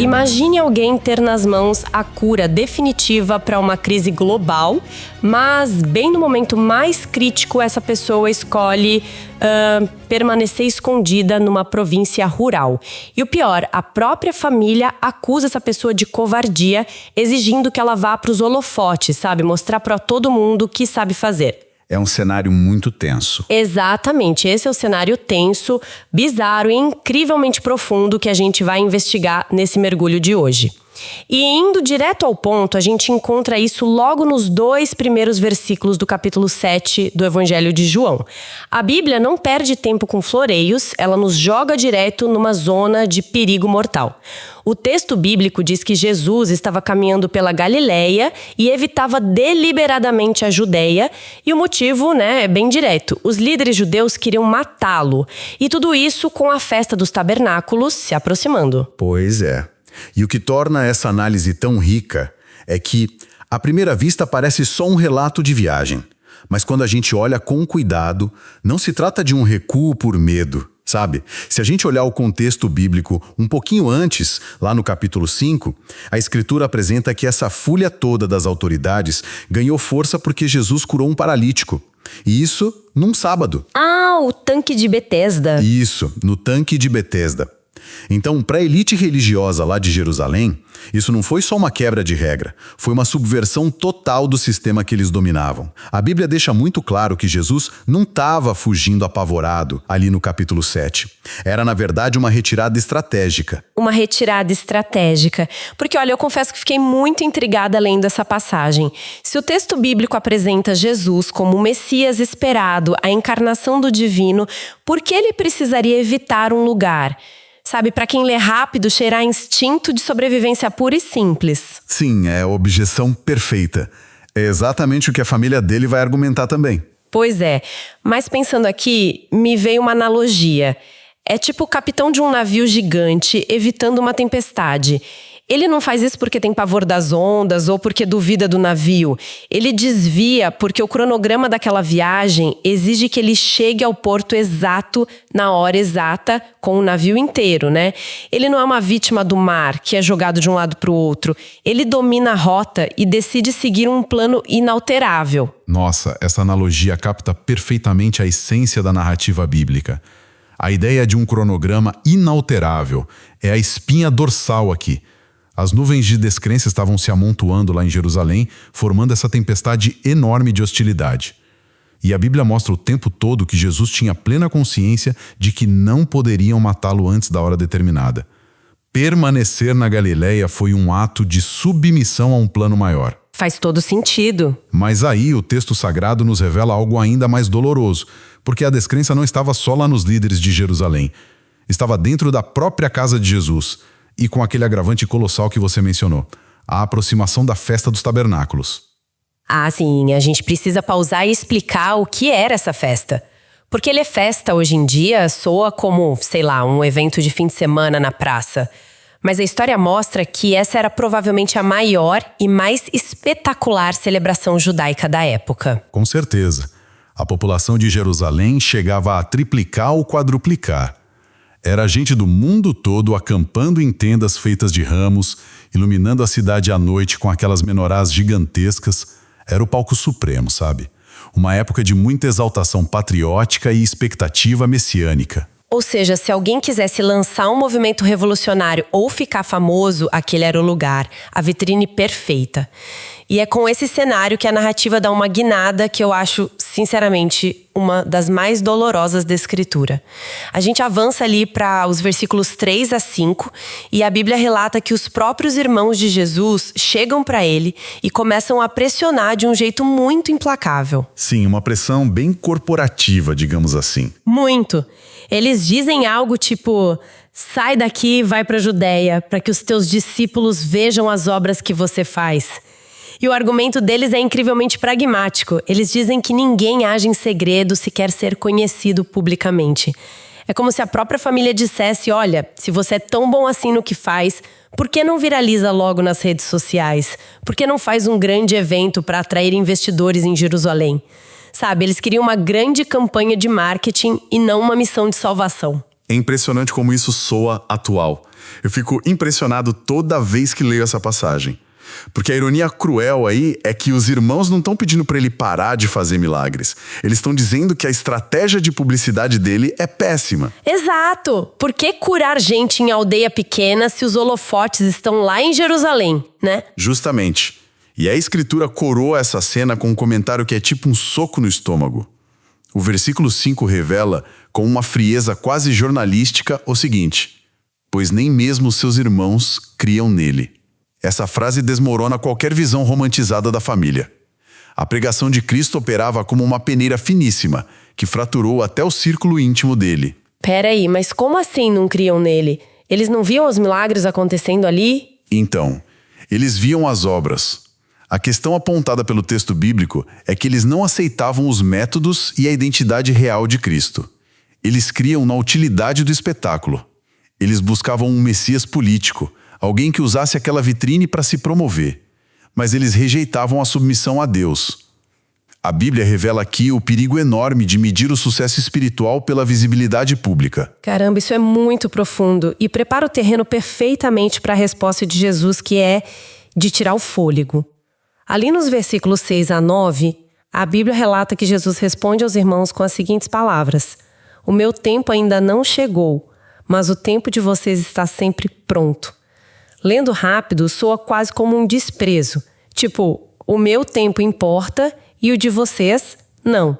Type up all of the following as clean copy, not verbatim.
Imagine alguém ter nas mãos a cura definitiva para uma crise global, mas bem no momento mais crítico essa pessoa escolhe permanecer escondida numa província rural. E o pior, a própria família acusa essa pessoa de covardia, exigindo que ela vá para os holofotes, sabe? Mostrar para todo mundo o que sabe fazer. É um cenário muito tenso. Exatamente, esse é o cenário tenso, bizarro e incrivelmente profundo que a gente vai investigar nesse mergulho de hoje. E indo direto ao ponto, a gente encontra isso logo nos 2 primeiros versículos do capítulo 7 do Evangelho de João. A Bíblia não perde tempo com floreios, ela nos joga direto numa zona de perigo mortal. O texto bíblico diz que Jesus estava caminhando pela Galileia e evitava deliberadamente a Judéia, e o motivo, é bem direto. Os líderes judeus queriam matá-lo, e tudo isso com a festa dos tabernáculos se aproximando. Pois é. E o que torna essa análise tão rica é que, à primeira vista, parece só um relato de viagem. Mas quando a gente olha com cuidado, não se trata de um recuo por medo, sabe? Se a gente olhar o contexto bíblico um pouquinho antes, lá no capítulo 5, a Escritura apresenta que essa fúria toda das autoridades ganhou força porque Jesus curou um paralítico. E isso num sábado. Ah, o tanque de Betesda. Isso, no tanque de Betesda. Então, para a elite religiosa lá de Jerusalém, isso não foi só uma quebra de regra, foi uma subversão total do sistema que eles dominavam. A Bíblia deixa muito claro que Jesus não estava fugindo apavorado ali no capítulo 7. Era, na verdade, uma retirada estratégica. Uma retirada estratégica. Porque, olha, eu confesso que fiquei muito intrigada lendo essa passagem. Se o texto bíblico apresenta Jesus como o Messias esperado, a encarnação do divino, por que ele precisaria evitar um lugar? Sabe, para quem lê rápido, cheirar instinto de sobrevivência pura e simples. Sim, é a objeção perfeita. É exatamente o que a família dele vai argumentar também. Pois é, mas pensando aqui, me veio uma analogia. É tipo o capitão de um navio gigante evitando uma tempestade. Ele não faz isso porque tem pavor das ondas ou porque duvida do navio. Ele desvia porque o cronograma daquela viagem exige que ele chegue ao porto exato, na hora exata, com o navio inteiro, Ele não é uma vítima do mar, que é jogado de um lado para o outro. Ele domina a rota e decide seguir um plano inalterável. Nossa, essa analogia capta perfeitamente a essência da narrativa bíblica. A ideia de um cronograma inalterável é a espinha dorsal aqui. As nuvens de descrença estavam se amontoando lá em Jerusalém, formando essa tempestade enorme de hostilidade. E a Bíblia mostra o tempo todo que Jesus tinha plena consciência de que não poderiam matá-lo antes da hora determinada. Permanecer na Galileia foi um ato de submissão a um plano maior. Faz todo sentido. Mas aí o texto sagrado nos revela algo ainda mais doloroso, porque a descrença não estava só lá nos líderes de Jerusalém. Estava dentro da própria casa de Jesus. E com aquele agravante colossal que você mencionou, a aproximação da festa dos tabernáculos. Ah, sim, a gente precisa pausar e explicar o que era essa festa. Porque ele é festa hoje em dia, soa como, um evento de fim de semana na praça. Mas a história mostra que essa era provavelmente a maior e mais espetacular celebração judaica da época. Com certeza. A população de Jerusalém chegava a triplicar ou quadruplicar. Era gente do mundo todo acampando em tendas feitas de ramos, iluminando a cidade à noite com aquelas menorás gigantescas. Era o palco supremo, sabe? Uma época de muita exaltação patriótica e expectativa messiânica. Ou seja, se alguém quisesse lançar um movimento revolucionário ou ficar famoso, aquele era o lugar, a vitrine perfeita. E é com esse cenário que a narrativa dá uma guinada que eu acho, sinceramente, uma das mais dolorosas da Escritura. A gente avança ali para os versículos 3 a 5 e a Bíblia relata que os próprios irmãos de Jesus chegam para ele e começam a pressionar de um jeito muito implacável. Sim, uma pressão bem corporativa, digamos assim. Muito. Eles dizem algo tipo: sai daqui e vai para a Judéia, para que os teus discípulos vejam as obras que você faz. E o argumento deles é incrivelmente pragmático. Eles dizem que ninguém age em segredo se quer ser conhecido publicamente. É como se a própria família dissesse: olha, se você é tão bom assim no que faz, por que não viraliza logo nas redes sociais? Por que não faz um grande evento para atrair investidores em Jerusalém? Sabe, eles queriam uma grande campanha de marketing e não uma missão de salvação. É impressionante como isso soa atual. Eu fico impressionado toda vez que leio essa passagem. Porque a ironia cruel aí é que os irmãos não estão pedindo para ele parar de fazer milagres. Eles estão dizendo que a estratégia de publicidade dele é péssima. Exato! Por que curar gente em aldeia pequena se os holofotes estão lá em Jerusalém, né? Justamente. E a escritura coroa essa cena com um comentário que é tipo um soco no estômago. O versículo 5 revela, com uma frieza quase jornalística, o seguinte: pois nem mesmo seus irmãos criam nele. Essa frase desmorona qualquer visão romantizada da família. A pregação de Cristo operava como uma peneira finíssima, que fraturou até o círculo íntimo dele. Peraí, mas como assim não criam nele? Eles não viam os milagres acontecendo ali? Então, eles viam as obras. A questão apontada pelo texto bíblico é que eles não aceitavam os métodos e a identidade real de Cristo. Eles criam na utilidade do espetáculo. Eles buscavam um Messias político, alguém que usasse aquela vitrine para se promover. Mas eles rejeitavam a submissão a Deus. A Bíblia revela aqui o perigo enorme de medir o sucesso espiritual pela visibilidade pública. Caramba, isso é muito profundo e prepara o terreno perfeitamente para a resposta de Jesus, que é de tirar o fôlego. Ali nos versículos 6 a 9, a Bíblia relata que Jesus responde aos irmãos com as seguintes palavras: o meu tempo ainda não chegou, mas o tempo de vocês está sempre pronto. Lendo rápido, soa quase como um desprezo. Tipo, o meu tempo importa e o de vocês, não.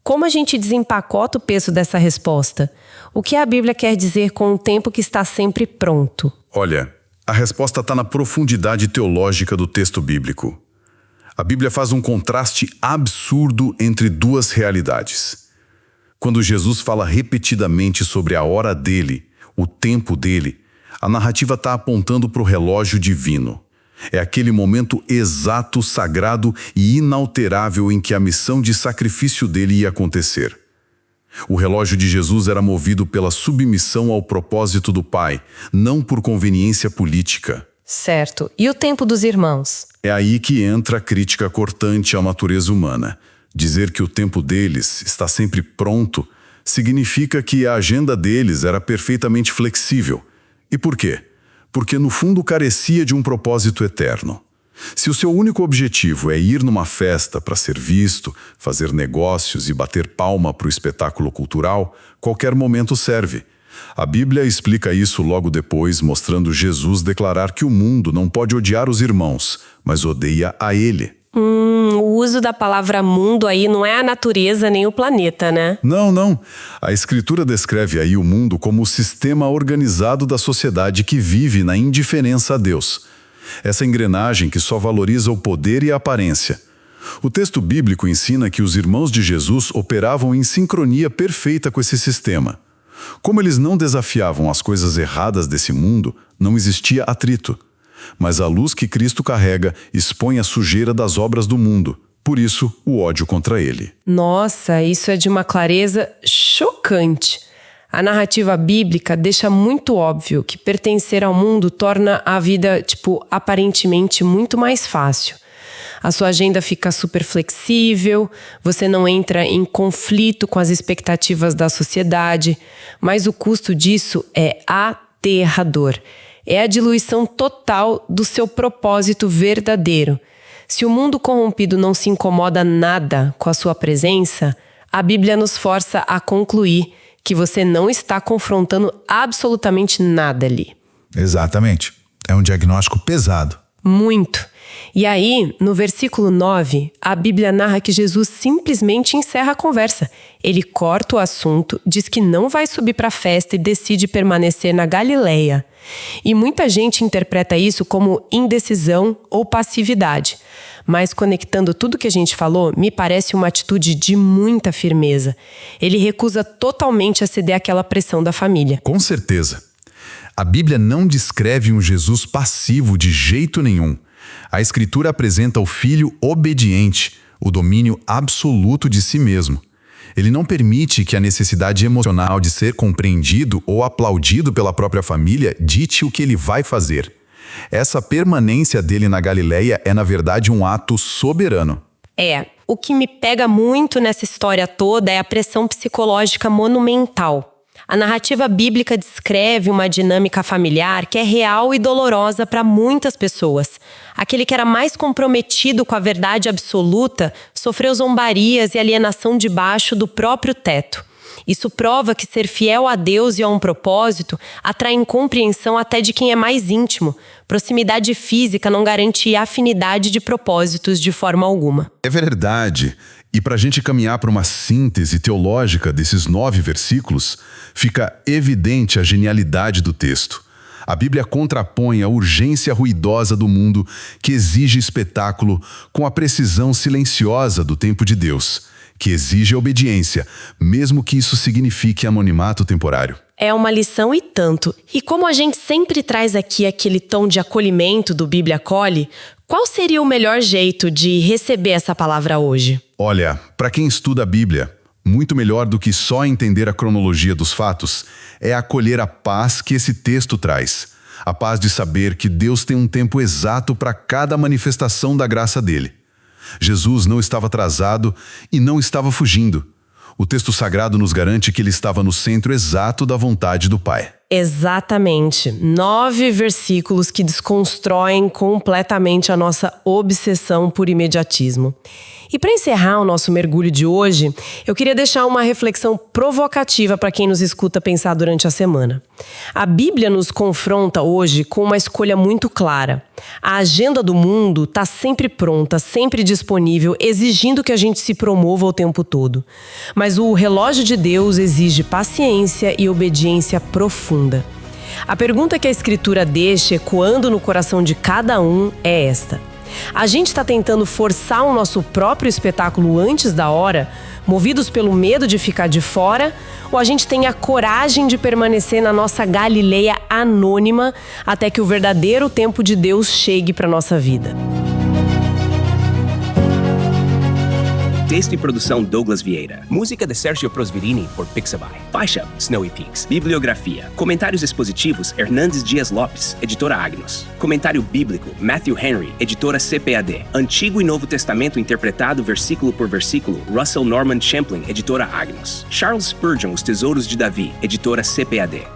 Como a gente desempacota o peso dessa resposta? O que a Bíblia quer dizer com o tempo que está sempre pronto? Olha, a resposta está na profundidade teológica do texto bíblico. A Bíblia faz um contraste absurdo entre duas realidades. Quando Jesus fala repetidamente sobre a hora dele, o tempo dele, a narrativa está apontando para o relógio divino. É aquele momento exato, sagrado e inalterável em que a missão de sacrifício dele ia acontecer. O relógio de Jesus era movido pela submissão ao propósito do Pai, não por conveniência política. Certo. E o tempo dos irmãos? É aí que entra a crítica cortante à natureza humana. Dizer que o tempo deles está sempre pronto significa que a agenda deles era perfeitamente flexível. E por quê? Porque no fundo carecia de um propósito eterno. Se o seu único objetivo é ir numa festa para ser visto, fazer negócios e bater palma para o espetáculo cultural, qualquer momento serve. A Bíblia explica isso logo depois, mostrando Jesus declarar que o mundo não pode odiar os irmãos, mas odeia a ele. O uso da palavra mundo aí não é a natureza nem o planeta, né? Não. A Escritura descreve aí o mundo como o sistema organizado da sociedade que vive na indiferença a Deus. Essa engrenagem que só valoriza o poder e a aparência. O texto bíblico ensina que os irmãos de Jesus operavam em sincronia perfeita com esse sistema. Como eles não desafiavam as coisas erradas desse mundo, não existia atrito. Mas a luz que Cristo carrega expõe a sujeira das obras do mundo. Por isso, o ódio contra ele. Nossa, isso é de uma clareza chocante. A narrativa bíblica deixa muito óbvio que pertencer ao mundo torna a vida, aparentemente muito mais fácil. A sua agenda fica super flexível, você não entra em conflito com as expectativas da sociedade, mas o custo disso é aterrador. É a diluição total do seu propósito verdadeiro. Se o mundo corrompido não se incomoda nada com a sua presença, a Bíblia nos força a concluir que você não está confrontando absolutamente nada ali. Exatamente. É um diagnóstico pesado. Muito. E aí, no versículo 9, a Bíblia narra que Jesus simplesmente encerra a conversa. Ele corta o assunto, diz que não vai subir para a festa e decide permanecer na Galileia. E muita gente interpreta isso como indecisão ou passividade. Mas conectando tudo que a gente falou, me parece uma atitude de muita firmeza. Ele recusa totalmente a ceder àquela pressão da família. Com certeza. A Bíblia não descreve um Jesus passivo de jeito nenhum. A Escritura apresenta o filho obediente, o domínio absoluto de si mesmo. Ele não permite que a necessidade emocional de ser compreendido ou aplaudido pela própria família dite o que ele vai fazer. Essa permanência dele na Galileia é, na verdade, um ato soberano. O que me pega muito nessa história toda é a pressão psicológica monumental. A narrativa bíblica descreve uma dinâmica familiar que é real e dolorosa para muitas pessoas. Aquele que era mais comprometido com a verdade absoluta sofreu zombarias e alienação debaixo do próprio teto. Isso prova que ser fiel a Deus e a um propósito atrai incompreensão até de quem é mais íntimo. Proximidade física não garante afinidade de propósitos de forma alguma. É verdade. E para a gente caminhar para uma síntese teológica desses 9 versículos, fica evidente a genialidade do texto. A Bíblia contrapõe a urgência ruidosa do mundo que exige espetáculo com a precisão silenciosa do tempo de Deus, que exige obediência, mesmo que isso signifique anonimato temporário. É uma lição e tanto. E como a gente sempre traz aqui aquele tom de acolhimento do Bíblia Acolhe, qual seria o melhor jeito de receber essa palavra hoje? Olha, para quem estuda a Bíblia, muito melhor do que só entender a cronologia dos fatos é acolher a paz que esse texto traz. A paz de saber que Deus tem um tempo exato para cada manifestação da graça dele. Jesus não estava atrasado e não estava fugindo. O texto sagrado nos garante que ele estava no centro exato da vontade do Pai. Exatamente. 9 versículos que desconstroem completamente a nossa obsessão por imediatismo. E para encerrar o nosso mergulho de hoje, eu queria deixar uma reflexão provocativa para quem nos escuta pensar durante a semana. A Bíblia nos confronta hoje com uma escolha muito clara. A agenda do mundo está sempre pronta, sempre disponível, exigindo que a gente se promova o tempo todo. Mas o relógio de Deus exige paciência e obediência profunda. A pergunta que a Escritura deixa ecoando no coração de cada um é esta: a gente está tentando forçar o nosso próprio espetáculo antes da hora, movidos pelo medo de ficar de fora, ou a gente tem a coragem de permanecer na nossa Galileia anônima até que o verdadeiro tempo de Deus chegue para nossa vida? Texto e produção Douglas Vieira. Música de Sergio Prosverini por Pixabay. Faixa Snowy Peaks. Bibliografia. Comentários expositivos Hernandes Dias Lopes, editora Agnos. Comentário bíblico Matthew Henry, editora CPAD. Antigo e Novo Testamento interpretado versículo por versículo Russell Norman Champlin, editora Agnos. Charles Spurgeon, Os Tesouros de Davi, editora CPAD.